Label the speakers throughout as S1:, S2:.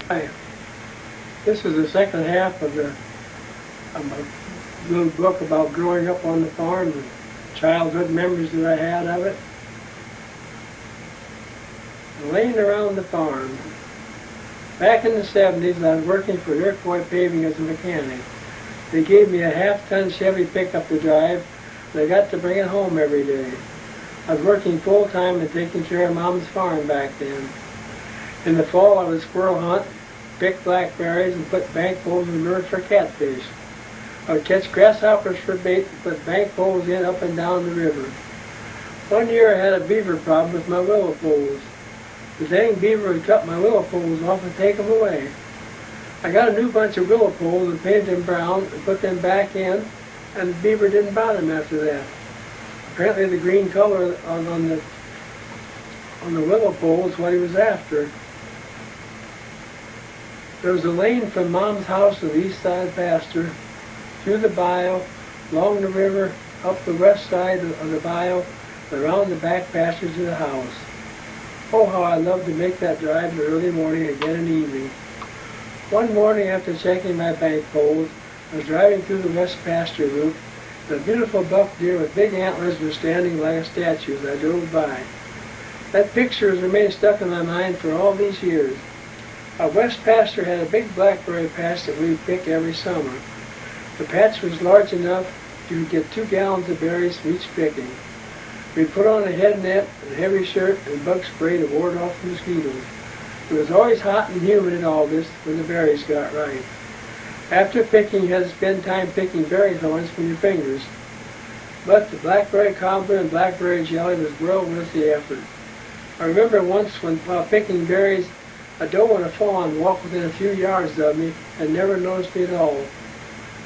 S1: Hi. This is the second half of a little book about growing up on the farm and childhood memories that I had of it. Laying around the farm. Back in the 70s, I was working for Iroquois Paving as a mechanic. They gave me a half-ton Chevy pickup to drive, and I got to bring it home every day. I was working full-time and taking care of Mom's farm back then. In the fall, I would squirrel hunt, pick blackberries, and put bank poles in lures for catfish. I would catch grasshoppers for bait and put bank poles in up and down the river. One year I had a beaver problem with my willow poles. The dang beaver would cut my willow poles off and take them away. I got a new bunch of willow poles and painted them brown and put them back in, and the beaver didn't bother him after that. Apparently the green color on the willow pole is what he was after. There was a lane from Mom's house to the east side pasture, through the bayou, along the river, up the west side of the bayou, and around the back pasture to the house. Oh, how I loved to make that drive in the early morning and again in the evening. One morning after checking my bank poles, I was driving through the west pasture loop, and a beautiful buck deer with big antlers was standing like a statue as I drove by. That picture has remained stuck in my mind for all these years. Our west pasture had a big blackberry patch that we would pick every summer. The patch was large enough you could get 2 gallons of berries from each picking. We'd put on a head net and a heavy shirt and bug spray to ward off the mosquitoes. It was always hot and humid in August when the berries got ripe. After picking, you had to spend time picking berry thorns from your fingers. But the blackberry cobbler and blackberry jelly was well worth the effort. I remember once while picking berries, a doe and a fawn walked within a few yards of me and never noticed me at all.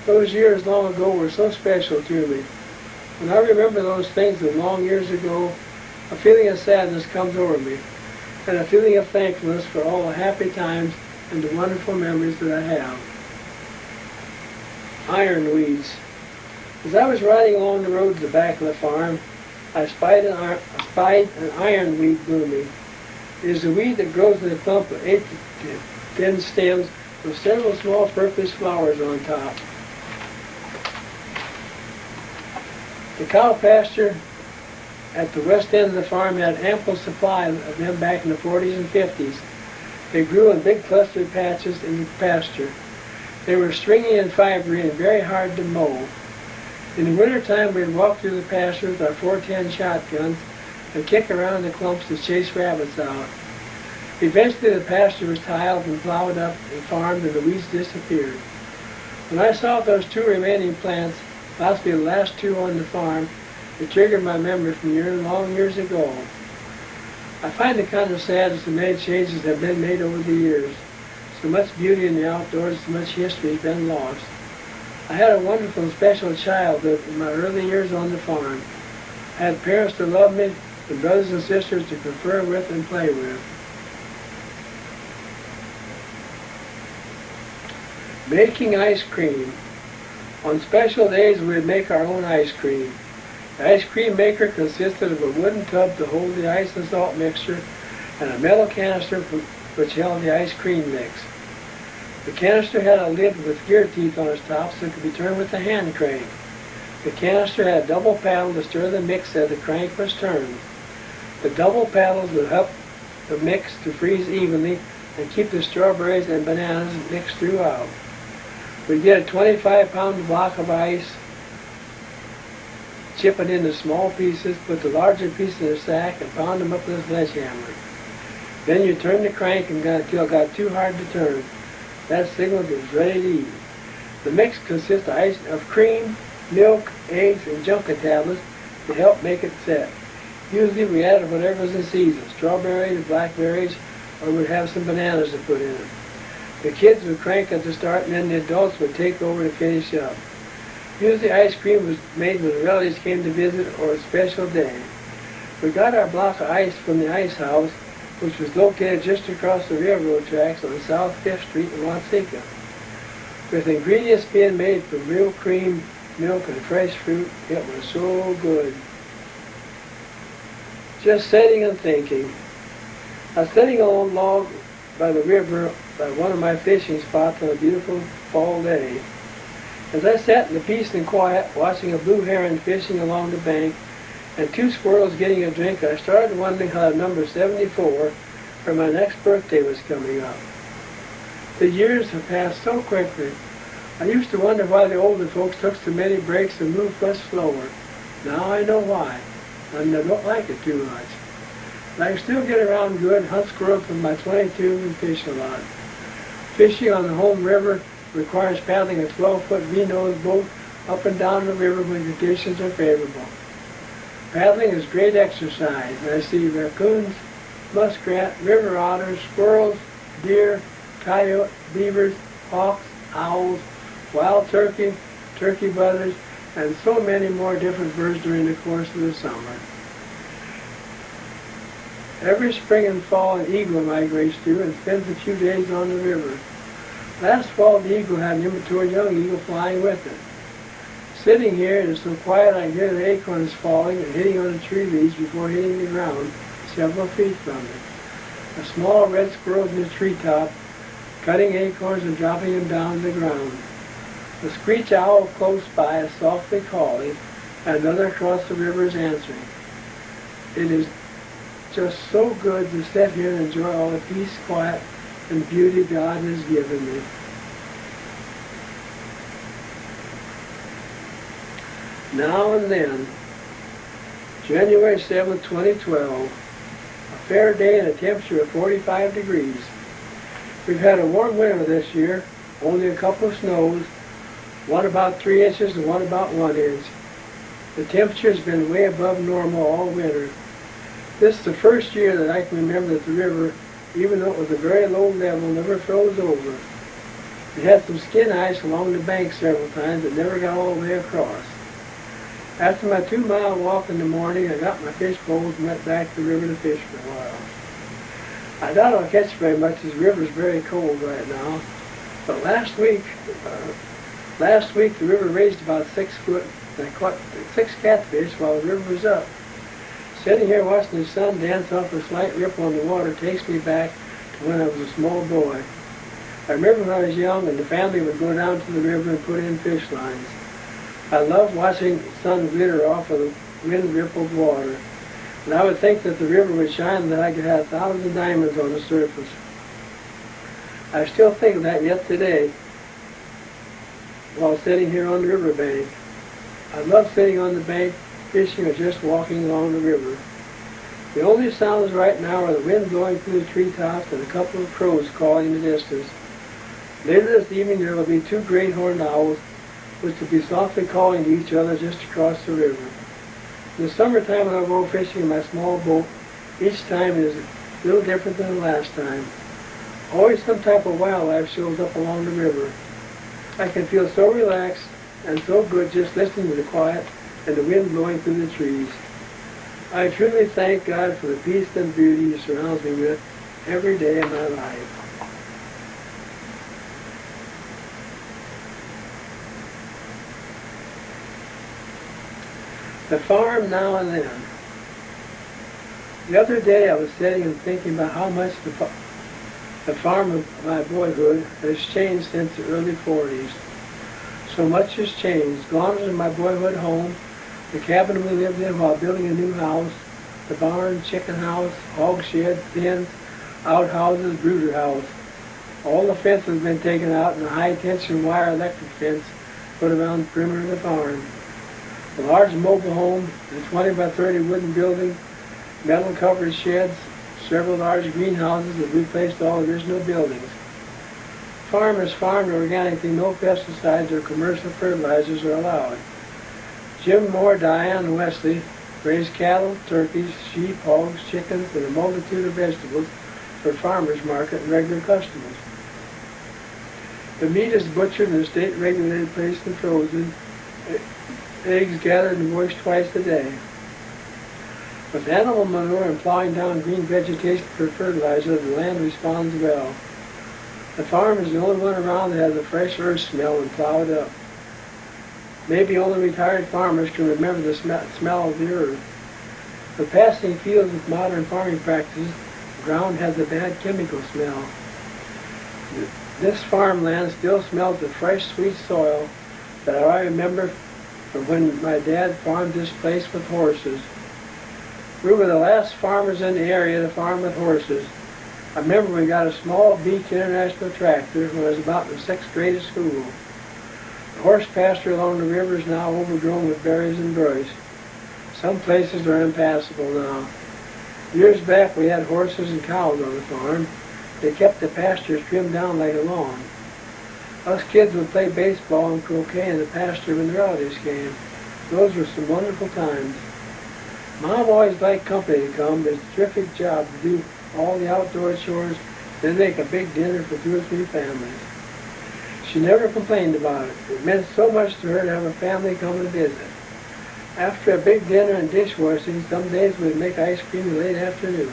S1: Those years long ago were so special to me. When I remember those things of long years ago, a feeling of sadness comes over me, and a feeling of thankfulness for all the happy times and the wonderful memories that I have. Ironweeds. As I was riding along the road to the back of the farm, I spied an ironweed blooming. It is a weed that grows in a clump of 8 to 10 stems with several small purplish flowers on top. The cow pasture at the west end of the farm had ample supply of them back in the 40s and 50s. They grew in big clustered patches in the pasture. They were stringy and fibery and very hard to mow. In the wintertime, we'd walk through the pasture with our 410 shotguns and kick around the clumps to chase rabbits out. Eventually, the pasture was tiled and plowed up and farmed, and the weeds disappeared. When I saw those 2 remaining plants, possibly the last 2 on the farm, it triggered my memory from long years ago. I find it kind of sad that so many changes have been made over the years. So much beauty in the outdoors, so much history has been lost. I had a wonderful and special childhood in my early years on the farm. I had parents to love me and brothers and sisters to confer with and play with. Making ice cream. On special days, we would make our own ice cream. The ice cream maker consisted of a wooden tub to hold the ice and salt mixture and a metal canister which held the ice cream mix. The canister had a lid with gear teeth on its top so it could be turned with a hand crank. The canister had a double paddle to stir the mix as the crank was turned. The double paddles would help the mix to freeze evenly and keep the strawberries and bananas mixed throughout. We'd get a 25-pound block of ice, chip it into small pieces, put the larger pieces in a sack, and pound them up with a sledgehammer. Then you turn the crank until it got too hard to turn. That signaled it was ready to eat. The mix consists of cream, milk, eggs, and junca tablets to help make it set. Usually we added whatever was in season, strawberries, blackberries, or we'd have some bananas to put in it. The kids would crank at the start, and then the adults would take over to finish up. Usually ice cream was made when relatives came to visit or a special day. We got our block of ice from the ice house, which was located just across the railroad tracks on South 5th Street in Watseka. With ingredients being made from real cream, milk, and fresh fruit, it was so good. Just sitting and thinking. I was sitting on a log by the river by one of my fishing spots on a beautiful fall day. As I sat in the peace and quiet, watching a blue heron fishing along the bank and two squirrels getting a drink, I started wondering how the number 74 for my next birthday was coming up. The years have passed so quickly. I used to wonder why the older folks took so many breaks and moved much slower. Now I know why, and I don't like it too much. But I can still get around good, hunt squirrels with my 22 and fish a lot. Fishing on the home river requires paddling a 12-foot V-nose boat up and down the river when conditions are favorable. Paddling is great exercise, and I see raccoons, muskrat, river otters, squirrels, deer, coyote, beavers, hawks, owls, wild turkey, turkey buzzards, and so many more different birds during the course of the summer. Every spring and fall an eagle migrates through and spends a few days on the river. Last fall the eagle had an immature young eagle flying with it. Sitting here, it is so quiet I can hear the acorns falling and hitting on the tree leaves before hitting the ground several feet from it. A small red squirrel in the treetop, cutting acorns and dropping them down to the ground. The screech owl close by is softly calling, and another across the river is answering. It is just so good to sit here and enjoy all the peace, quiet, and beauty God has given me. Now and then, January 7, 2012, a fair day and a temperature of 45 degrees. We've had a warm winter this year, only a couple of snows, one about 3 inches and one about 1 inch. The temperature has been way above normal all winter. This is the first year that I can remember that the river, even though it was a very low level, never froze over. It had some skin ice along the bank several times but never got all the way across. After my 2-mile walk in the morning, I got my fish bowls and went back to the river to fish for a while. I doubt I'll catch very much as the river's very cold right now. But last week the river raised about 6 foot and I caught 6 catfish while the river was up. Sitting here watching the sun dance off a slight ripple on the water takes me back to when I was a small boy. I remember when I was young and the family would go down to the river and put in fish lines. I loved watching the sun glitter off of the wind-rippled water, and I would think that the river would shine and that I could have 1,000 diamonds on the surface. I still think of that yet today while sitting here on the riverbank. I love sitting on the bank, fishing or just walking along the river. The only sounds right now are the wind blowing through the treetops and a couple of crows calling in the distance. Later this evening there will be 2 great horned owls which will be softly calling to each other just across the river. In the summertime when I go fishing in my small boat, each time it is a little different than the last time. Always some type of wildlife shows up along the river. I can feel so relaxed and so good just listening to the quiet and the wind blowing through the trees. I truly thank God for the peace and beauty He surrounds me with every day of my life. The farm now and then. The other day I was sitting and thinking about how much the farm of my boyhood has changed since the early 40s. So much has changed. Gone is my boyhood home, the cabin we lived in while building a new house, the barn, chicken house, hog shed, pens, outhouses, brooder house. All the fence has been taken out and a high-tension wire electric fence put around the perimeter of the barn. A large mobile home, a 20 by 30 wooden building, metal-covered sheds, several large greenhouses that replaced all original buildings. Farmers farmed organically, no pesticides or commercial fertilizers are allowed. Jim Moore, Diane, and Wesley raised cattle, turkeys, sheep, hogs, chickens, and a multitude of vegetables for farmers market and regular customers. The meat is butchered in a state-regulated place and frozen. Eggs gathered and washed twice a day. With animal manure and plowing down green vegetation for fertilizer, the land responds well. The farm is the only one around that has a fresh earth smell and plowed up. Maybe only retired farmers can remember the smell of the earth. But passing fields with modern farming practices, the ground has a bad chemical smell. This farmland still smells of fresh, sweet soil that I remember from when my dad farmed this place with horses. We were the last farmers in the area to farm with horses. I remember we got a small Beach International tractor when I was about in the 6th grade of school. The horse pasture along the river is now overgrown with berries and brush. Some places are impassable now. Years back we had horses and cows on the farm. They kept the pastures trimmed down like a lawn. Us kids would play baseball and croquet in the pasture when the rowdies came. Those were some wonderful times. Mom always liked company to come. It's a terrific job to do all the outdoor chores, then make a big dinner for 2 or 3 families. She never complained about it. It meant so much to her to have a family come and visit. After a big dinner and dishwashing, some days we'd make ice cream in the late afternoon.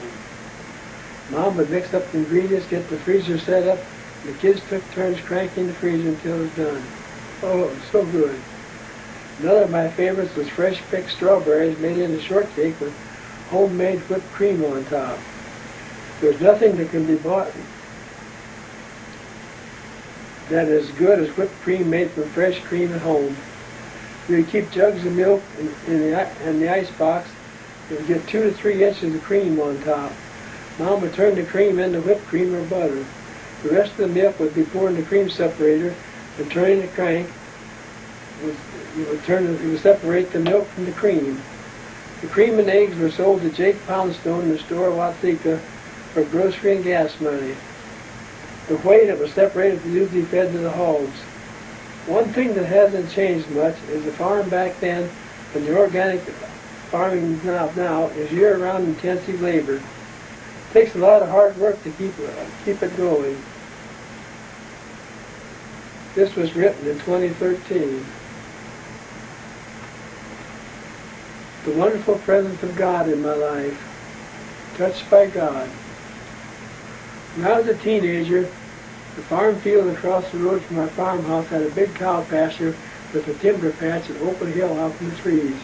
S1: Mom would mix up the ingredients, get the freezer set up, and the kids took turns cranking the freezer until it was done. Oh, it was so good. Another of my favorites was fresh picked strawberries made into shortcake with homemade whipped cream on top. There's nothing that can be bought that is good as whipped cream made from fresh cream at home. We would keep jugs of milk in the ice box and we'd get 2 to 3 inches of cream on top. Mom would turn the cream into whipped cream or butter. The rest of the milk would be poured in the cream separator and turning the crank. It would separate the milk from the cream. The cream and eggs were sold to Jake Poundstone in the store of Wathika for grocery and gas money. The whey that was separated was usually fed to the hogs. One thing that hasn't changed much is the farm back then and the organic farming now is year-round intensive labor. It takes a lot of hard work to keep it going. This was written in 2013. The wonderful presence of God in my life. Touched by God. When I was a teenager, the farm field across the road from our farmhouse had a big cow pasture with a timber patch and open hill out from the trees.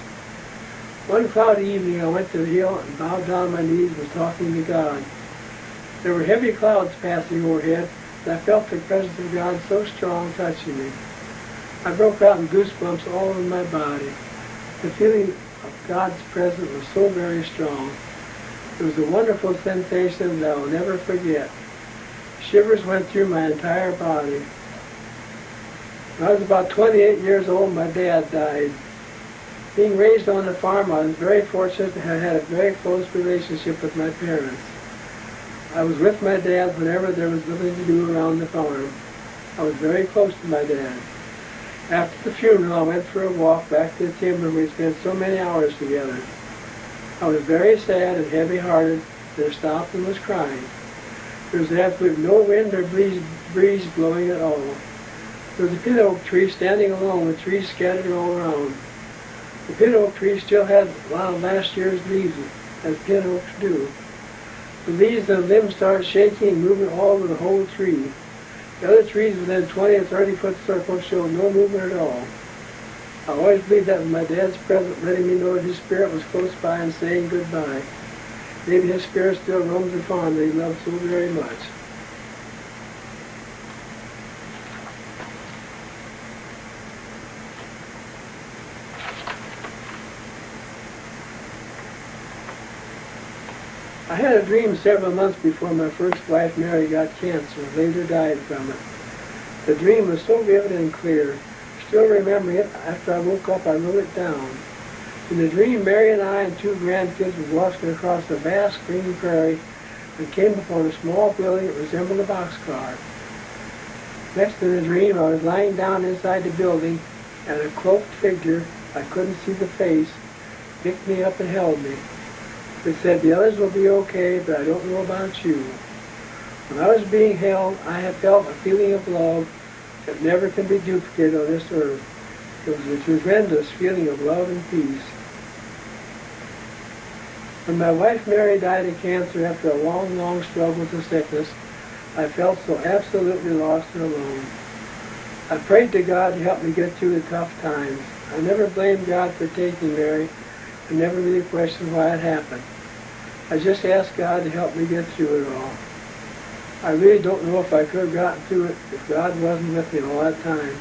S1: One cloudy evening I went to the hill and bowed down on my knees and was talking to God. There were heavy clouds passing overhead and I felt the presence of God so strong touching me. I broke out in goosebumps all over my body. The feeling of God's presence was so very strong. It was a wonderful sensation that I will never forget. Shivers went through my entire body. When I was about 28 years old, my dad died. Being raised on a farm, I was very fortunate to have had a very close relationship with my parents. I was with my dad whenever there was nothing to do around the farm. I was very close to my dad. After the funeral, I went for a walk back to the timber where we spent so many hours together. I was very sad and heavy-hearted, and I stopped and was crying. There was absolutely no wind or breeze blowing at all. There was a pin oak tree standing alone with trees scattered all around. The pin oak tree still had a lot of last year's leaves, as pin oaks do. The leaves and limbs started shaking and moving all over the whole tree. The other trees within 20 or 30-foot circle showed no movement at all. I always believed that was my dad's presence letting me know that his spirit was close by and saying goodbye. Maybe his spirit still roams the farm that he loved so very much. I had a dream several months before my first wife, Mary, got cancer and later died from it. The dream was so vivid and clear. Still remembering it, after I woke up, I wrote it down. In the dream, Mary and I and 2 grandkids were walking across a vast green prairie and came upon a small building that resembled a boxcar. Next in the dream, I was lying down inside the building, and a cloaked figure, I couldn't see the face, picked me up and held me. It said, "The others will be okay, but I don't know about you." When I was being held, I had felt a feeling of love that never can be duplicated on this earth. It was a tremendous feeling of love and peace. When my wife Mary died of cancer after a long, long struggle with the sickness, I felt so absolutely lost and alone. I prayed to God to help me get through the tough times. I never blamed God for taking Mary. I never really questioned why it happened. I just asked God to help me get through it all. I really don't know if I could have gotten through it if God wasn't with me all that time.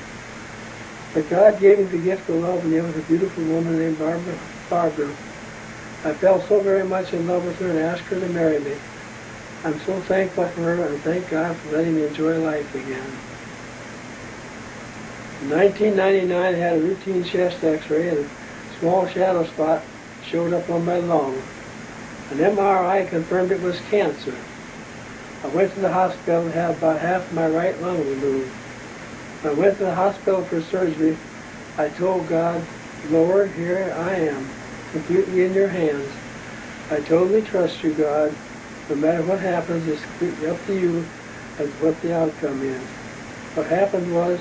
S1: But God gave me the gift of love, and there was a beautiful woman named Barbara. I fell so very much in love with her and asked her to marry me. I'm so thankful for her, and thank God for letting me enjoy life again. In 1999, I had a routine chest x-ray, and a small shadow spot showed up on my lung. An MRI confirmed it was cancer. I went to the hospital and had about half of my right lung removed. When I went to the hospital for surgery, I told God, Lord, here I am, completely in your hands. I totally trust you, God. No matter what happens, it's completely up to you as to what the outcome is. What happened was,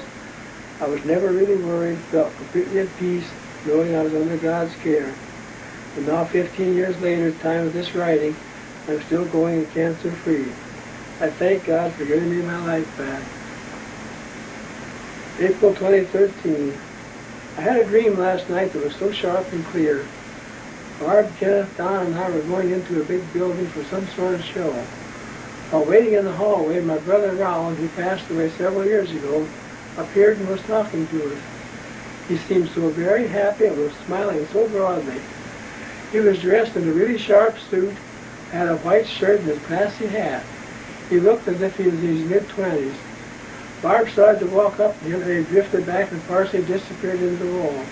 S1: I was never really worried, felt completely at peace, knowing I was under God's care. And now, 15 years later, at the time of this writing, I'm still going and cancer-free. I thank God for giving me my life back. April 2013. I had a dream last night that was so sharp and clear. Barb, Kenneth, Don, and I were going into a big building for some sort of show. While waiting in the hallway, my brother Roland, who passed away several years ago, appeared and was talking to us. He seemed so very happy and was smiling so broadly. He was dressed in a really sharp suit, had a white shirt and a classy hat. He looked as if he was in his mid-20s. Barb started to walk up to him, and he drifted back and partially disappeared into the wall.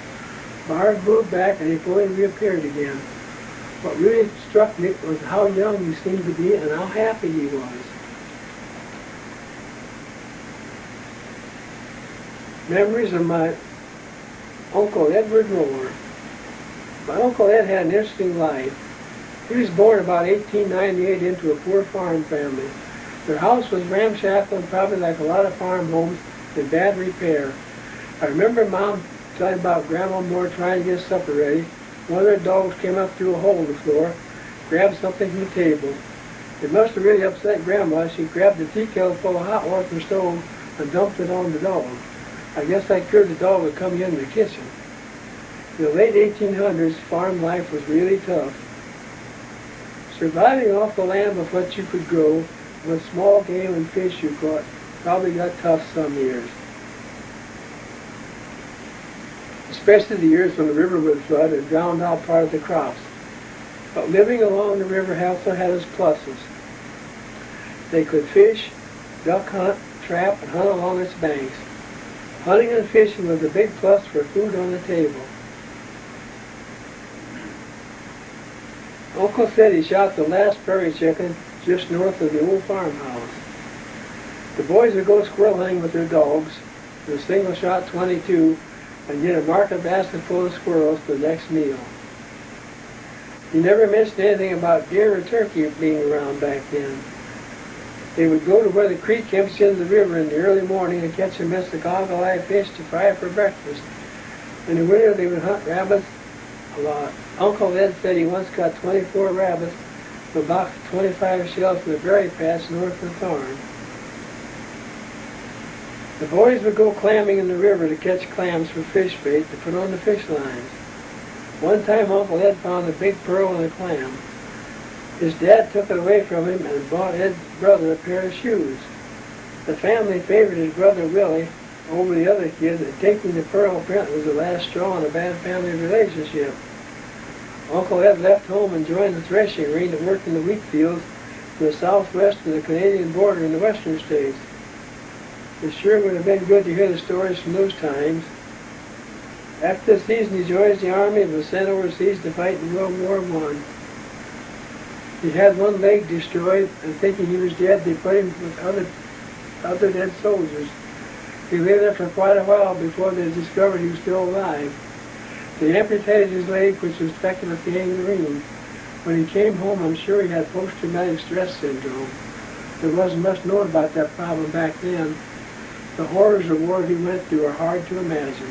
S1: Barb moved back, and he fully reappeared again. What really struck me was how young he seemed to be and how happy he was. Memories of my Uncle Edward Moore. My Uncle Ed had an interesting life. He was born about 1898 into a poor farm family. Their house was ramshackle and probably like a lot of farm homes in bad repair. I remember Mom telling about Grandma Moore trying to get supper ready. One of their dogs came up through a hole in the floor, grabbed something from the table. It must have really upset Grandma. She grabbed a tea kettle full of hot water from the stove and dumped it on the dog. I guess that cured the dog of coming in the kitchen. In the late 1800s, farm life was really tough. Surviving off the land with what you could grow, with small game and fish you caught, probably got tough some years. Especially the years when the river would flood and drown out part of the crops. But living along the river also had its pluses. They could fish, duck hunt, trap, and hunt along its banks. Hunting and fishing was a big plus for food on the table. Uncle said he shot the last prairie chicken just north of the old farmhouse. The boys would go squirrel hunting with their dogs, with a single-shot .22, and get a market basket full of squirrels for the next meal. He never mentioned anything about deer or turkey being around back then. They would go to where the creek empties into the river in the early morning and catch a mess of goggle-eye fish to fry for breakfast. In the winter, they would hunt rabbits a lot. Uncle Ed said he once caught 24 rabbits from a box of 25 shells from the berry patch north of the farm. The boys would go clamming in the river to catch clams for fish bait to put on the fish lines. One time Uncle Ed found a big pearl in a clam. His dad took it away from him and bought Ed's brother a pair of shoes. The family favored his brother Willie over the other kids, and taking the pearl apparently was the last straw in a bad family relationship. Uncle Ed left home and joined the threshing ring that worked in the wheat fields to the southwest of the Canadian border in the western states. It sure would have been good to hear the stories from those times. After the season, he joined the army and was sent overseas to fight in World War I. He had one leg destroyed, and thinking he was dead, they put him with other dead soldiers. He lay there for quite a while before they discovered he was still alive. They amputated his leg, which was affected with gangrene. When he came home, I'm sure he had post-traumatic stress syndrome. There wasn't much known about that problem back then. The horrors of war he went through are hard to imagine.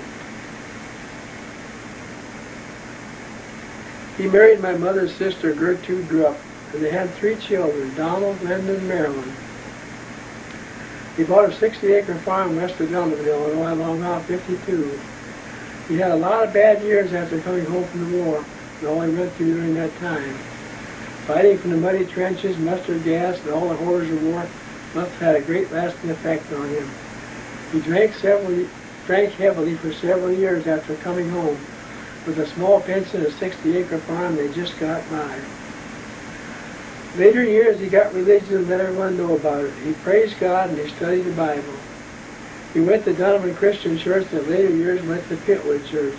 S1: He married my mother's sister, Gertrude Drupp, and they had 3 children, Donald, Linda, and Marilyn. He bought a 60-acre farm west of Dunleville, Illinois, along Route 52. He had a lot of bad years after coming home from the war, and all he went through during that time. Fighting from the muddy trenches, mustard gas, and all the horrors of war must have had a great lasting effect on him. He drank heavily for several years after coming home with a small pension, a 60-acre farm they just got by. Later years, he got religion and let everyone know about it. He praised God and he studied the Bible. He went to Donovan Christian Church and in later years went to Pitwood Church.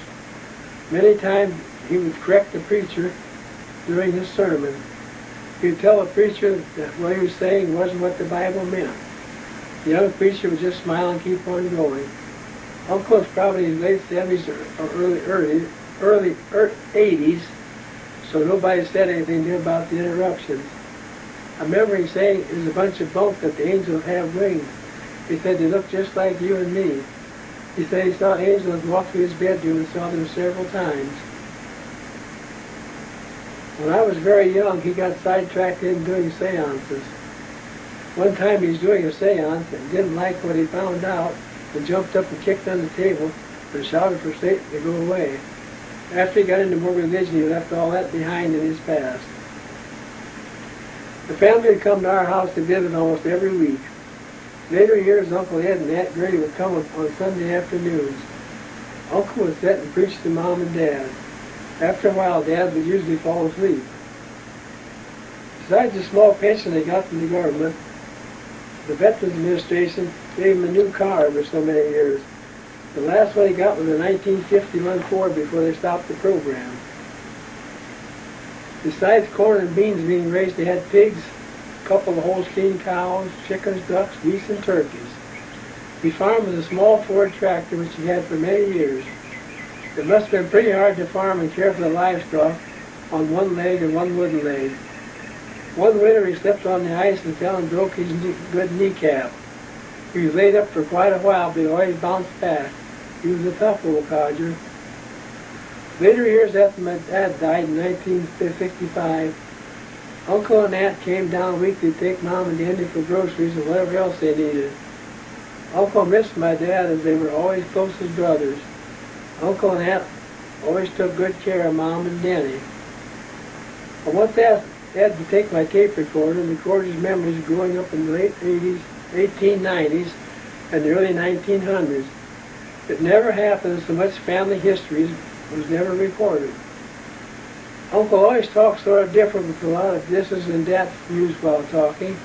S1: Many times he would correct the preacher during his sermon. He would tell the preacher that what he was saying wasn't what the Bible meant. The young preacher would just smile and keep on going. Uncle was probably in his late 70s or early 80s, so nobody said anything to him about the interruptions. I remember him saying there's a bunch of bunk that the angels have wings. He said they look just like you and me. He said he saw angels walk through his bedroom and saw them several times. When I was very young, he got sidetracked in doing seances. One time he was doing a seance and didn't like what he found out and jumped up and kicked on the table and shouted for Satan to go away. After he got into more religion, he left all that behind in his past. The family would come to our house to visit almost every week. Later years, Uncle Ed and Aunt Gertie would come on Sunday afternoons. Uncle would sit and preach to Mom and Dad. After a while, Dad would usually fall asleep. Besides the small pension they got from the government, the Veterans Administration gave him a new car for so many years. The last one he got was a 1951 Ford before they stopped the program. Besides corn and beans being raised, they had pigs, a couple of Holstein cows, chickens, ducks, geese, and turkeys. He farmed with a small Ford tractor which he had for many years. It must have been pretty hard to farm and care for the livestock on one leg and one wooden leg. One winter he slipped on the ice and fell and broke his good kneecap. He was laid up for quite a while, but he always bounced back. He was a tough old codger. Later years after my dad died in 1965, Uncle and Aunt came down weekly to take Mom and Dandy for groceries and whatever else they needed. Uncle missed my dad as they were always close as brothers. Uncle and Aunt always took good care of Mom and Danny. I once asked Ed to take my tape recorder and record his memories growing up in the late 1890s and the early 1900s. It never happened, so much family history was never recorded. Uncle always talked sort of different with a lot of thises and that's used while talking.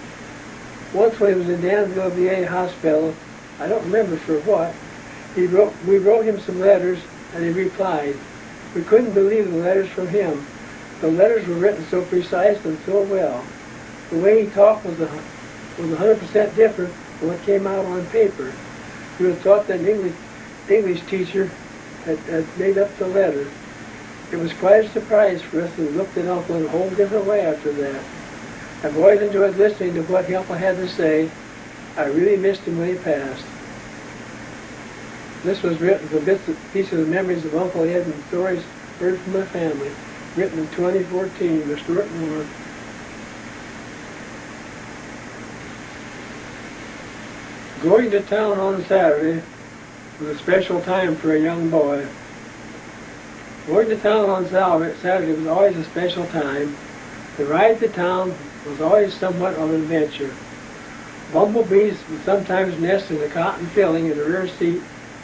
S1: Once when he was in Danville VA hospital, I don't remember for what, we wrote him some letters and he replied. We couldn't believe the letters from him. The letters were written so precise and so well. The way he talked was 100% different from what came out on paper. You would have thought that an English teacher had made up the letter. It was quite a surprise for us and we looked at Uncle in a whole different way after that. I've always enjoyed listening to what Uncle had to say. I really missed him when he passed. This was written for pieces of memories of Uncle Ed and stories heard from my family, written in 2014, Mr. Whitmore. Going to town on Saturday was a special time for a young boy. Going to town on Saturday was always a special time. The ride to town was always somewhat of an adventure. Bumblebees would sometimes nest in the cotton filling in the rear seat.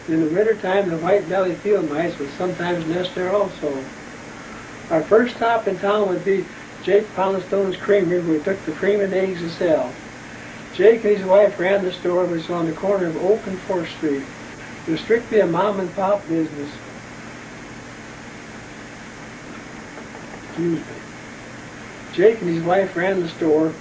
S1: In the wintertime, the white-bellied field mice would sometimes nest there also. Our first stop in town would be Jake Poundstone's Creamery, where we took the cream and eggs to sell. Jake and his wife ran the store, which was on the corner of Oak and 4th Street. It was strictly a mom-and-pop business. Excuse me. Jake and his wife ran the store.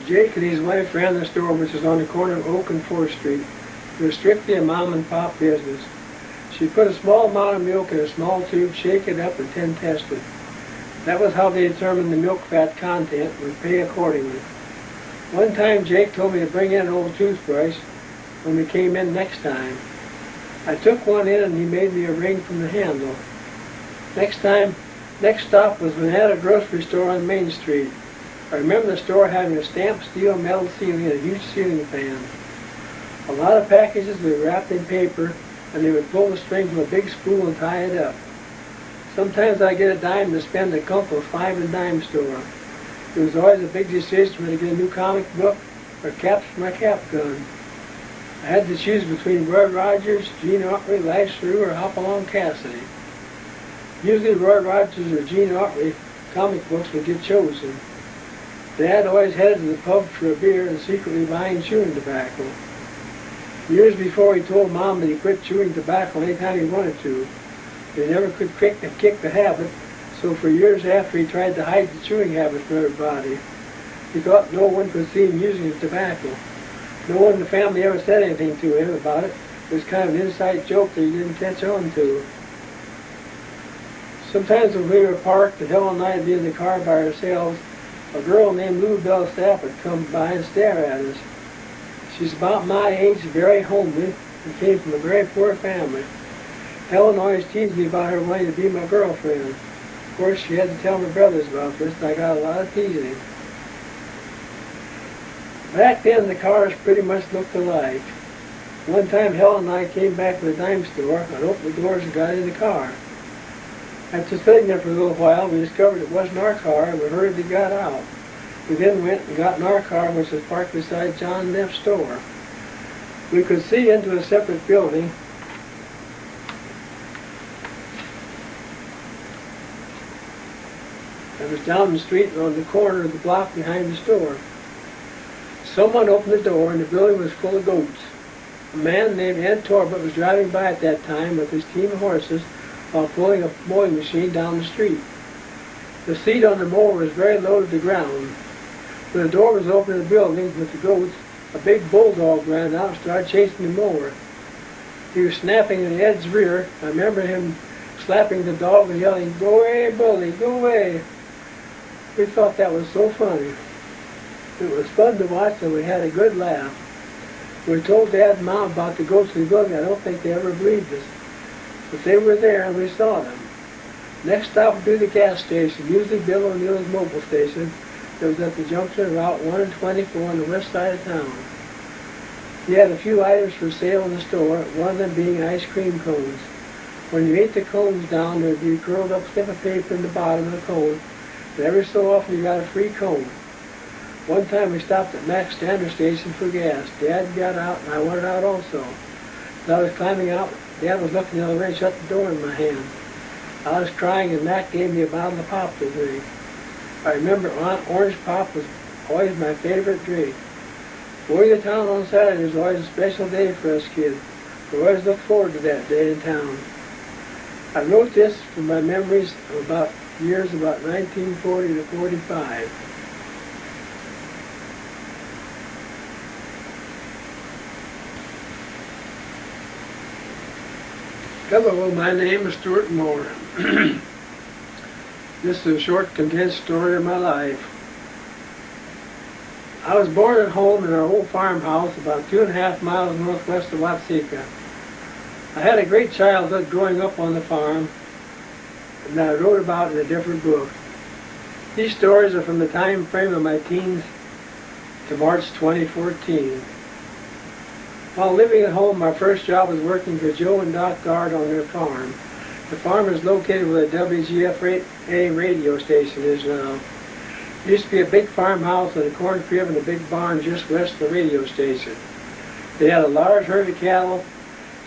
S1: Jake and his wife ran the store, which was on the corner of Oak and 4th Street. It was strictly a mom-and-pop business. She put a small amount of milk in a small tube, shake it up, and then test it. That was how they determined the milk fat content and would pay accordingly. One time Jake told me to bring in an old toothbrush when we came in next time. I took one in and he made me a ring from the handle. Next stop was Manhattan Grocery Store on Main Street. I remember the store having a stamped steel metal ceiling and a huge ceiling fan. A lot of packages were wrapped in paper, and they would pull the string from a big spool and tie it up. Sometimes I'd get a dime to spend at Uncle's 5 and dime store. It was always a big decision whether to get a new comic book or caps for my cap gun. I had to choose between Roy Rogers, Gene Autry, Lash Through, or Hopalong Cassidy. Usually Roy Rogers or Gene Autry comic books would get chosen. Dad always headed to the pub for a beer and secretly buying chewing tobacco. Years before, he told Mom that he quit chewing tobacco anytime he wanted to. He never could kick the habit, so for years after he tried to hide the chewing habit from everybody. He thought no one could see him using his tobacco. No one in the family ever said anything to him about it. It was kind of an inside joke that he didn't catch on to. Sometimes when we were parked and Helen and I would be in the car by ourselves, a girl named Lou Belstaff would come by and stare at us. She's about my age, very homely, and came from a very poor family. Helen always teased me about her wanting to be my girlfriend. Of course, she had to tell my brothers about this, and I got a lot of teasing. Back then, the cars pretty much looked alike. One time, Helen and I came back to the dime store and opened the doors and got in the car. After sitting there for a little while, we discovered it wasn't our car, and we hurriedly got out. We then went and got in our car, which was parked beside John Neff's store. We could see into a separate building. It was down the street on the corner of the block behind the store. Someone opened the door, and the building was full of goats. A man named Ed Torbett was driving by at that time with his team of horses while pulling a mowing machine down the street. The seat on the mower was very low to the ground. When the door was open in the building with the goats, a big bulldog ran out and started chasing the mower. He was snapping in Ed's rear. I remember him slapping the dog and yelling, "Go away, bully, go away." We thought that was so funny. It was fun to watch, and we had a good laugh. We told Dad and Mom about the goats in the building. I don't think they ever believed us. But they were there, and we saw them. Next stop would be the gas station, usually Bill O'Neill's mobile station. It was at the junction of Route 1 and 24 on the west side of town. He had a few items for sale in the store, one of them being ice cream cones. When you ate the cones down, there would be a curled up slip of paper in the bottom of the cone, and every so often you got a free cone. One time we stopped at Mac's Standard Station for gas. Dad got out, and I wanted out also. As I was climbing out, Dad was looking the other way and shut the door in my hand. I was crying, and Mac gave me a bottle of pop to drink. I remember orange pop was always my favorite drink. Going to town on Saturday was always a special day for us kids. We always looked forward to that day in town. I wrote this from my memories of about years about 1940 to 45. Hello, my name is Stuart Moore. This is a short, condensed story of my life. I was born at home in our old farmhouse about 2.5 miles northwest of Watsika. I had a great childhood growing up on the farm, and I wrote about in a different book. These stories are from the time frame of my teens to March 2014. While living at home, my first job was working for Joe and Doc Guard on their farm. The farm is located where the WGFA radio station is now. There used to be a big farmhouse and a corn crib and a big barn just west of the radio station. They had a large herd of cattle,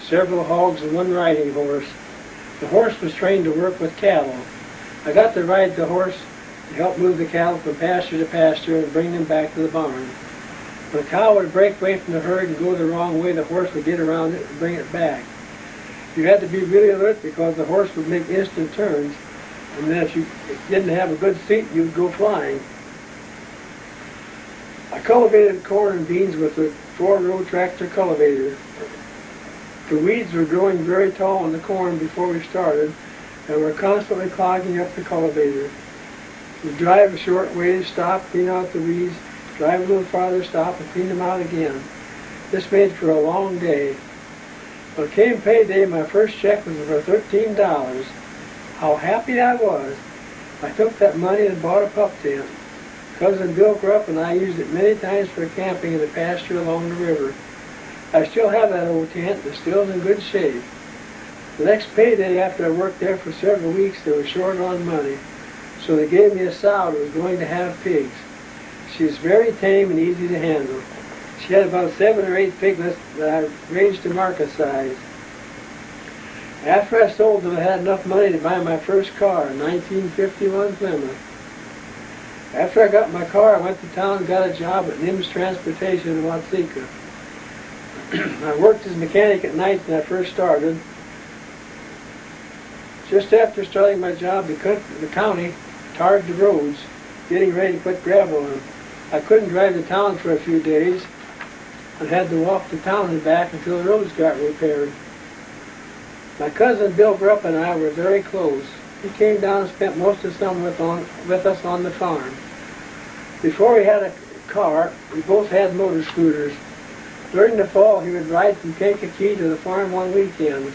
S1: several hogs, and one riding horse. The horse was trained to work with cattle. I got to ride the horse to help move the cattle from pasture to pasture and bring them back to the barn. When a cow would break away from the herd and go the wrong way, the horse would get around it and bring it back. You had to be really alert because the horse would make instant turns, and then if you didn't have a good seat, you would go flying. I cultivated corn and beans with a 4-row tractor cultivator. The weeds were growing very tall in the corn before we started, and were constantly clogging up the cultivator. We'd drive a short ways, stop, clean out the weeds, drive a little farther, stop, and clean them out again. This made for a long day. When it came payday, my first check was for $13. How happy I was. I took that money and bought a pup tent. Cousin Bill grew up, and I used it many times for camping in the pasture along the river. I still have that old tent. It's still in good shape. The next payday after I worked there for several weeks, they were short on money. So they gave me a sow that was going to have pigs. She was very tame and easy to handle. She had about 7 or 8 piglets that I raised to market size. After I sold them, I had enough money to buy my first car, a 1951 Plymouth. After I got my car, I went to town and got a job at NIMS Transportation in Watseka. I worked as a mechanic at night when I first started. Just after starting my job, the county tarred the roads, getting ready to put gravel on them. I couldn't drive to town for a few days and had to walk to town and back until the roads got repaired. My cousin Bill Grupp and I were very close. He came down and spent most of the summer with us on the farm. Before we had a car, we both had motor scooters. During the fall, he would ride from Kankakee to the farm on weekends.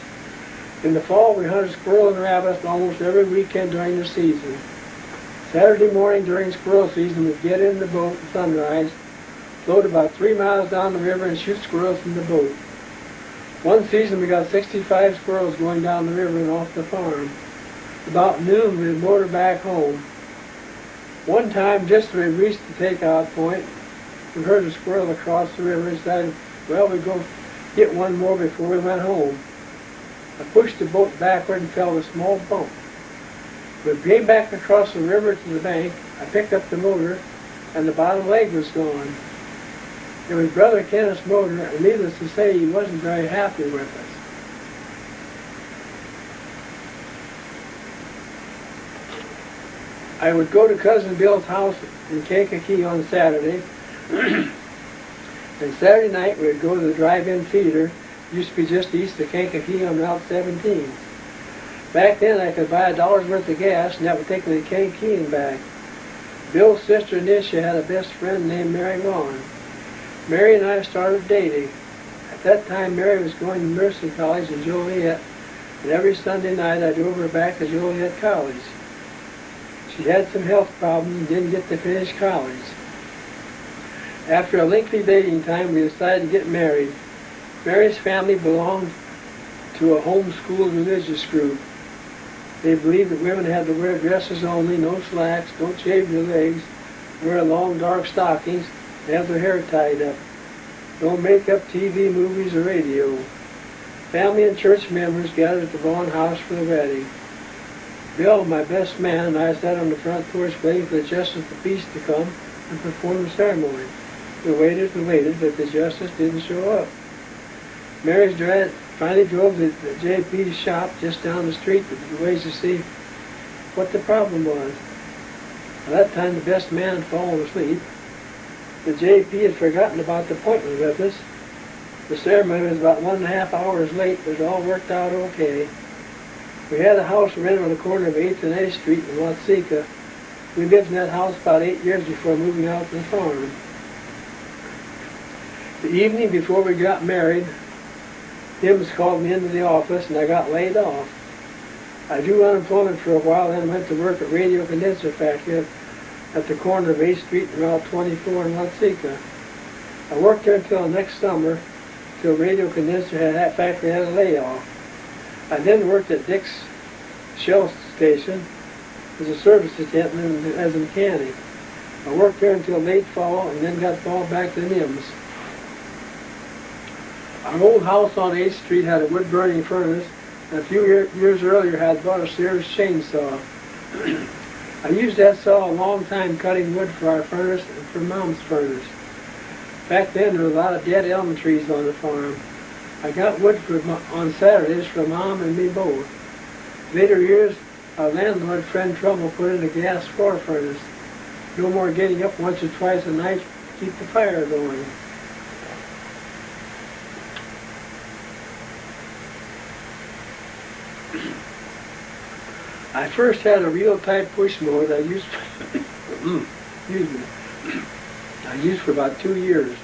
S1: In the fall, we hunted squirrel and rabbits almost every weekend during the season. Saturday morning during squirrel season, we'd get in the boat at sunrise, float about 3 miles down the river and shoot squirrels from the boat. One season we got 65 squirrels going down the river and off the farm. About noon we'd motor back home. One time, just as we reached the takeout point, we heard a squirrel across the river and decided, well, we'd go get one more before we went home. I pushed the boat backward and fell a small bump. We came back across the river to the bank. I picked up the motor, and the bottom leg was gone. It was Brother Kenneth's motor, and needless to say, he wasn't very happy with us. I would go to Cousin Bill's house in Kankakee on Saturday, and Saturday night we would go to the drive-in theater. It used to be just east of Kankakee on Route 17. Back then I could buy $1 worth of gas, and that would take me to Kankakee and back. Bill's sister Nisha had a best friend named Mary Vaughn. Mary and I started dating. At that time, Mary was going to nursing college in Joliet, and every Sunday night I drove her back to Joliet College. She had some health problems and didn't get to finish college. After a lengthy dating time, we decided to get married. Mary's family belonged to a homeschooled religious group. They believed that women had to wear dresses only, no slacks, don't shave their legs, wear long dark stockings, have their hair tied up. No makeup, TV, movies, or radio. Family and church members gathered at the Vaughn house for the wedding. Bill, my best man, and I sat on the front porch waiting for the justice of the peace to come and perform the ceremony. We waited and waited, but the justice didn't show up. Mary's dad finally drove to the JP's shop just down the street with ways to see what the problem was. By that time, the best man had fallen asleep. The JP had forgotten about the appointment with us. The ceremony was about 1.5 hours late, but it all worked out okay. We had a house rented on the corner of 8th and A Street in Watseka. We lived in that house about 8 years before moving out to the farm. The evening before we got married, Hims called me into the office and I got laid off. I drew unemployment for a while, then went to work at Radio Condenser Factory at the corner of 8th Street and Route 24 in Watseka. I worked there until next summer, till Radio Condenser Factory had a layoff. I then worked at Dick's Shell Station as a service attendant and as a mechanic. I worked there until late fall and then got called back to NIMS. Our old house on 8th Street had a wood-burning furnace, and a few years earlier had bought a Sears chainsaw. I used that saw a long time cutting wood for our furnace and for Mom's furnace. Back then there were a lot of dead elm trees on the farm. I got wood on Saturdays for Mom and me both. Later years, our landlord friend Trumbull put in a gas floor furnace. No more getting up once or twice a night to keep the fire going. I first had a real type push mower that I used for about 2 years.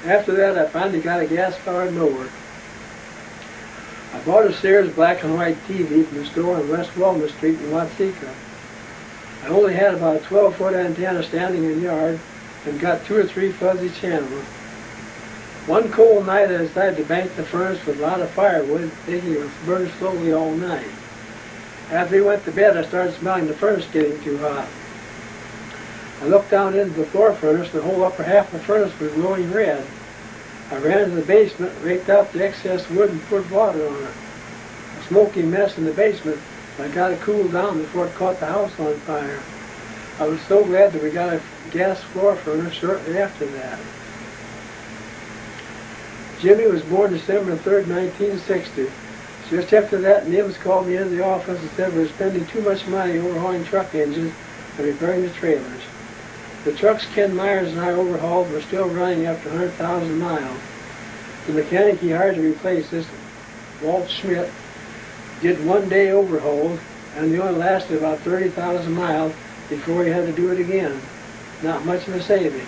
S1: After that, I finally got a gas-powered mower. I bought a Sears black and white TV from the store on West Walnut Street in Watseka. I only had about a 12-foot antenna standing in the yard and got 2 or 3 fuzzy channels. One cold night I decided to bank the furnace with a lot of firewood, thinking it would burn slowly all night. After we went to bed, I started smelling the furnace getting too hot. I looked down into the floor furnace. The whole upper half of the furnace was glowing red. I ran into the basement, raked out the excess wood, and poured water on it. A smoky mess in the basement. I got it cooled down before it caught the house on fire. I was so glad that we got a gas floor furnace shortly after that. Jimmy was born December 3rd, 1960. Just after that, Nibs called me into the office and said we were spending too much money overhauling truck engines and repairing the trailers. The trucks Ken Myers and I overhauled were still running after 100,000 miles. The mechanic he hired to replace this, Walt Schmidt, did one-day overhauls, and they only lasted about 30,000 miles before he had to do it again. Not much of a saving.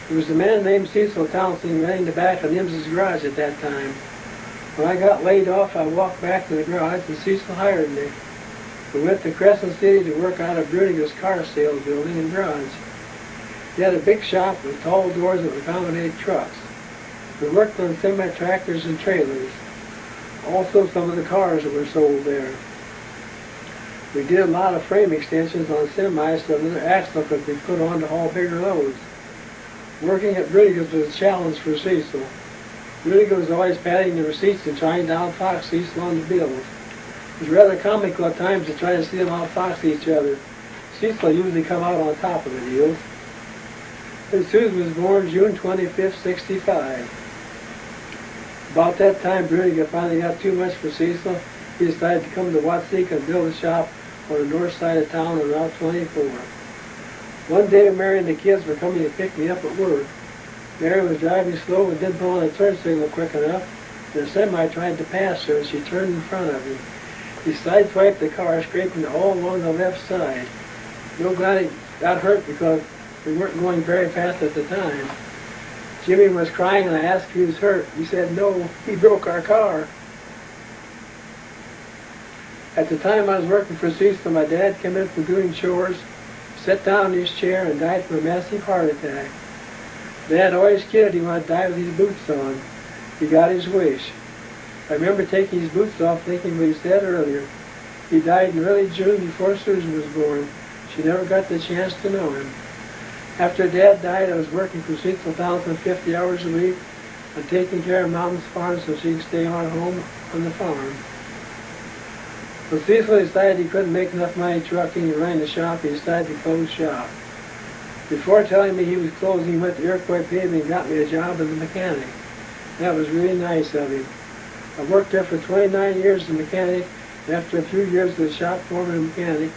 S1: There was a man named Cecil Townsend running the back of Nibs' garage at that time. When I got laid off, I walked back to the garage and Cecil hired me. We went to Crescent City to work out of Bruniger's car sales building and garage. He had a big shop with tall doors that would accommodate trucks. We worked on semi-tractors and trailers. Also some of the cars that were sold there. We did a lot of frame extensions on semis so that their axle could be put on to haul bigger loads. Working at Bruniger's was a challenge for Cecil. Bruniger was always padding the receipts and trying to outfox Cecil on the bills. It was rather comical at times to try to see them outfox each other. Cecil usually come out on top of the deals. And Susan was born June 25th, 65. About that time, Bruniger finally got too much for Cecil. He decided to come to Watseka and build a shop on the north side of town on Route 24. One day, Mary and the kids were coming to pick me up at work. Mary was driving slow and didn't put on the turn signal quick enough. The semi tried to pass her and she turned in front of him. He sideswiped the car, scraping all along the left side. No glad he got hurt because we weren't going very fast at the time. Jimmy was crying and I asked if he was hurt. He said no, he broke our car. At the time I was working for Cecil, my dad came in from doing chores, sat down in his chair and died from a massive heart attack. Dad always kidded he wanted to die with his boots on. He got his wish. I remember taking his boots off thinking what he said earlier. He died in early June before Susan was born. She never got the chance to know him. After Dad died, I was working for Cecil Townsend 50 hours a week and taking care of Mom's farm so she could stay on home on the farm. When Cecil decided he couldn't make enough money trucking and running the shop, he decided to close shop. Before telling me he was closing, he went to Iroquois Paving and got me a job as a mechanic. That was really nice of him. I worked there for 29 years as a mechanic, and after a few years as a shop foreman and mechanic,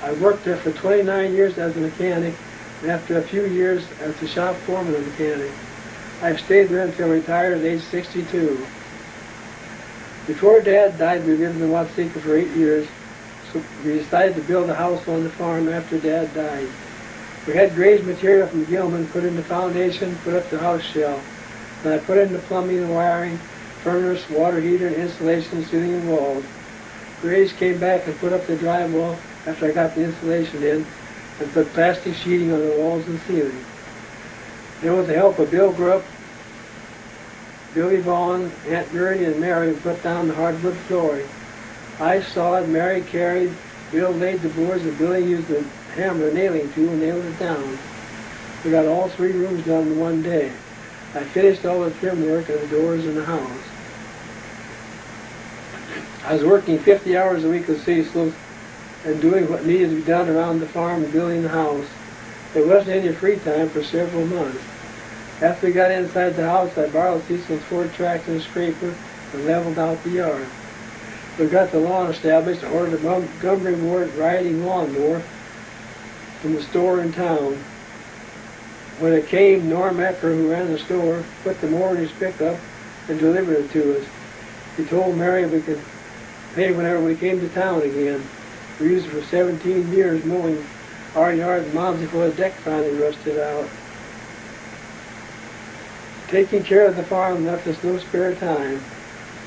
S1: I worked there for 29 years as a mechanic, and after a few years as a shop foreman and mechanic. I've stayed there until retired at age 62. Before Dad died, we lived in Watseka for 8 years, so we decided to build a house on the farm after Dad died. We had grazed material from Gilman, put in the foundation, put up the house shell. Then I put in the plumbing and wiring, furnace, water heater, and insulation, ceiling and walls. Graves came back and put up the drywall after I got the insulation in and put plastic sheeting on the walls and ceiling. Then with the help of Bill Grupp, Billy Vaughn, Aunt Gertie, and Mary, we put down the hardwood flooring. I sawed, Mary carried, Bill laid the boards, and Billy used a hammer nailing tool and nailed it down. We got all 3 rooms done in one day. I finished all the trim work and the doors in the house. I was working 50 hours a week with Cecil and doing what needed to be done around the farm and building the house. There wasn't any free time for several months. After we got inside the house, I borrowed Cecil's Ford tractor and scraper and leveled out the yard. We got the lawn established and ordered a Montgomery Ward riding lawnmower from the store in town. When it came, Norm Ecker, who ran the store, put the mower in his pickup and delivered it to us. He told Mary we could pay whenever we came to town again. We used it for 17 years mowing our yard in Mom's before the deck finally rusted out. Taking care of the farm left us no spare time.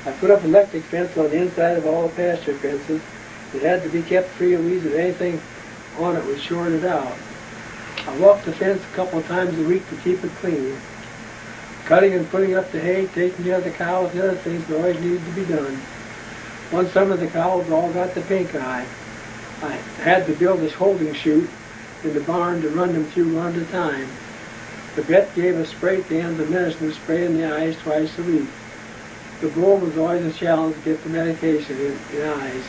S1: I put up electric fence on the inside of all the pasture fences. It had to be kept free of weeds and anything on it was shorted out. I walked the fence a couple of times a week to keep it clean. Cutting and putting up the hay, taking care of the cows, and other things that always needed to be done. One summer the cows all got the pink eye. I had to build this holding chute in the barn to run them through one at a time. The vet gave a spray at the end of the medicine to spray in the eyes twice a week. The bull was always a challenge to get the medication in the eyes.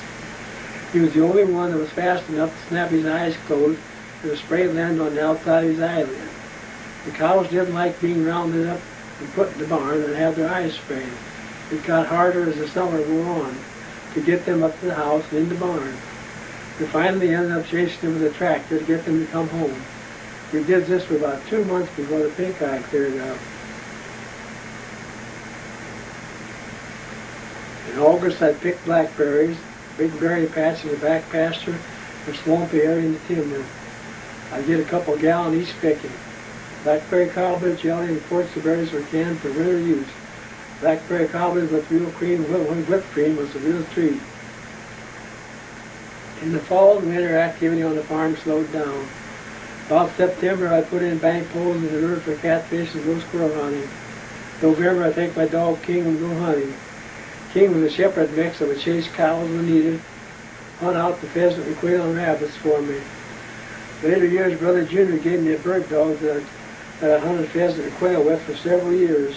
S1: He was the only one that was fast enough to snap his eyes closed and the spray landed on the outside of his eyelid. The cows didn't like being rounded up and put in the barn and have their eyes sprayed. It got harder as the summer wore on to get them up to the house and in the barn. We finally ended up chasing them with a tractor to get them to come home. We did this for about 2 months before the pink eye cleared up. In August I picked blackberries, big berry patch in the back pasture, and swampy area in the timber. I'd get a couple gallon each picking. Blackberry cobbler, jelly, and quarts of berries were canned for winter use. Blackberry cobblers with real cream, whipped cream was a real treat. In the fall and winter, activity on the farm slowed down. About September, I put in bank poles in the river for catfish and go squirrel hunting. November, I take my dog King and go hunting. King was a shepherd mix that would chase cows when needed, hunt out the pheasant and quail and rabbits for me. Later years, Brother Junior gave me a bird dog that I hunted pheasant and quail with for several years.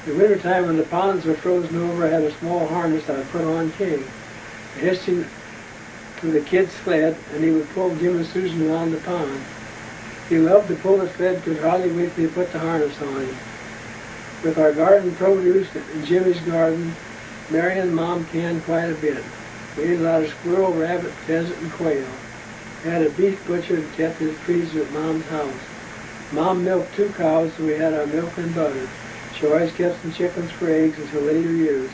S1: In the wintertime, when the ponds were frozen over, I had a small harness that I put on King. I hitched him to the kid's sled, and he would pull Jim and Susan around the pond. He loved to pull the sled, could hardly wait till he put the harness on him. With our garden produce in Jimmy's garden, Mary and Mom canned quite a bit. We ate a lot of squirrel, rabbit, pheasant, and quail. We had a beef butcher that kept his freezer at Mom's house. Mom milked 2 cows, so we had our milk and butter. She always kept some chickens for eggs until later years.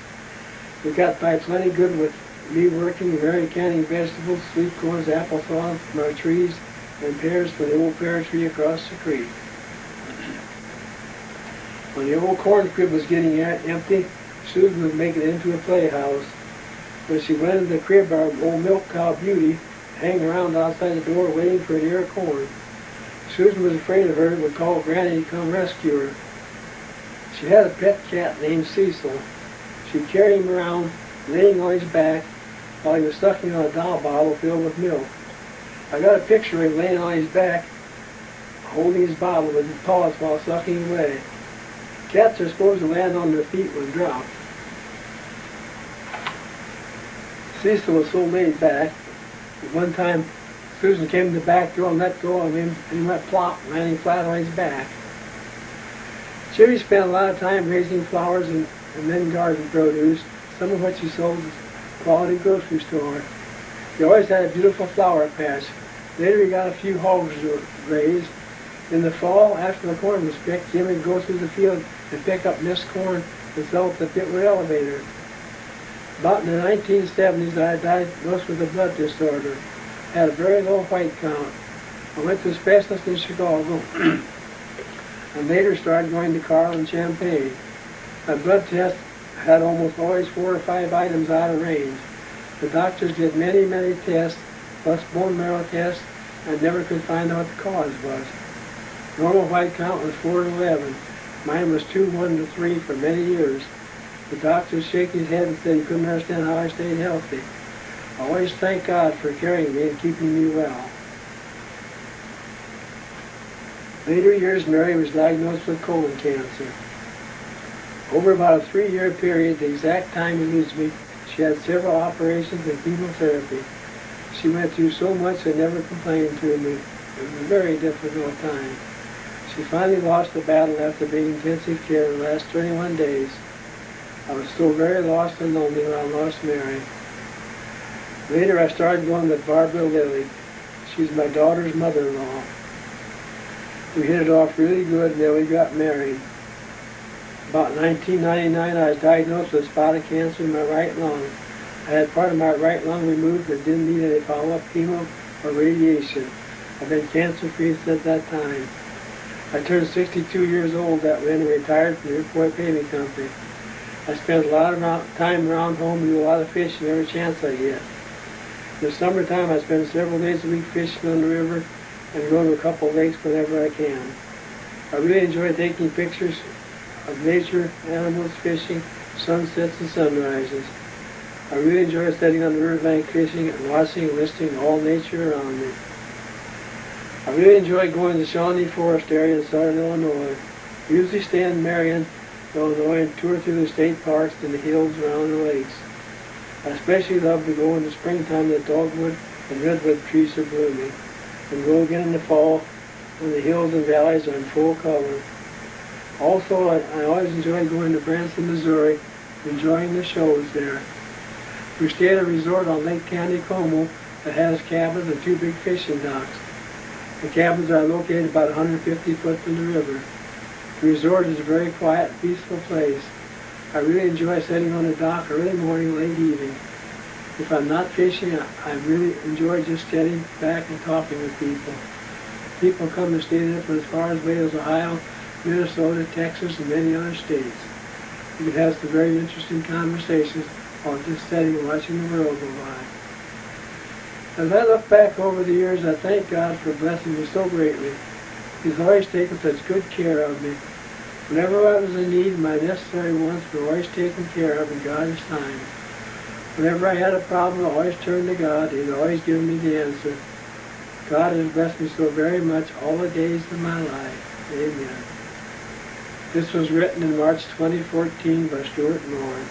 S1: We got by plenty good with me working, Mary canning vegetables, sweet corns, applesauce from our trees, and pears from the old pear tree across the creek. When the old corn crib was getting empty, Susan would make it into a playhouse. When she went into the crib, our old milk cow Beauty hang around outside the door waiting for an ear of corn. Susan was afraid of her and would call Granny to come rescue her. She had a pet cat named Cecil. She'd carry him around, laying on his back, while he was sucking on a doll bottle filled with milk. I got a picture of him laying on his back, holding his bottle with his paws while sucking away. Cats are supposed to land on their feet when dropped. Cecil was so laid back that one time Susan came to the back door and let go of him, and he went plop, landing flat on his back. Jimmy spent a lot of time raising flowers and then garden produce, some of which he sold at a quality grocery store. He always had a beautiful flower patch. Later he got a few hogs raised. In the fall, after the corn was picked, Jimmy would go through the field and pick up missed corn and sell it at the Pitwood elevator. About in the 1970s, I diagnosed with a blood disorder. Had a very low white count. I went to a specialist in Chicago and later started going to Carl and Champaign. My blood test had almost always 4 or 5 items out of range. The doctors did many, many tests, plus bone marrow tests, and never could find out what the cause was. Normal white count was 4 to 11. Mine was 2, 1 to 3 for many years. The doctors shook his head and said he couldn't understand how I stayed healthy. I always thank God for carrying me and keeping me well. Later years, Mary was diagnosed with colon cancer. Over about a 3-year period, the exact time eludes me, she had several operations and chemotherapy. She went through so much and never complained to me. It was a very difficult time. She finally lost the battle after being in intensive care the last 21 days. I was still very lost and lonely when I lost Mary. Later I started going with Barbara Lilly. She's my daughter's mother-in-law. We hit it off really good and then we got married. About 1999 I was diagnosed with spotted cancer in my right lung. I had part of my right lung removed and didn't need any follow-up chemo or radiation. I've been cancer-free since that time. I turned 62 years old that when I retired from the Airport Paving Company. I spent a lot of time around home and do a lot of fishing every chance I get. In the summertime, I spend several days a week fishing on the river and go to a couple lakes whenever I can. I really enjoy taking pictures of nature, animals, fishing, sunsets and sunrises. I really enjoy sitting on the riverbank fishing and watching and listening to all nature around me. I really enjoy going to the Shawnee Forest area in southern Illinois. I usually stay in Marion, Illinois, and tour through the state parks and the hills around the lakes. I especially love to go in the springtime when the dogwood and redwood trees are blooming, and go again in the fall when the hills and valleys are in full color. Also, I always enjoy going to Branson, Missouri, enjoying the shows there. We stay at a resort on Lake Taneycomo that has cabins and 2 big fishing docks. The cabins are located about 150 foot from the river. The resort is a very quiet, peaceful place. I really enjoy sitting on the dock early morning, late evening. If I'm not fishing, I really enjoy just sitting back and talking with people. People come and stay there from as far away as Ohio, Minnesota, Texas, and many other states. You can have some very interesting conversations while just sitting and watching the world go by. As I look back over the years, I thank God for blessing me so greatly. He's always taken such good care of me. Whenever I was in need, my necessary wants were always taken care of in God's time. Whenever I had a problem, I always turned to God. He's always given me the answer. God has blessed me so very much all the days of my life. Amen. This was written in March 2014 by Stuart Moore.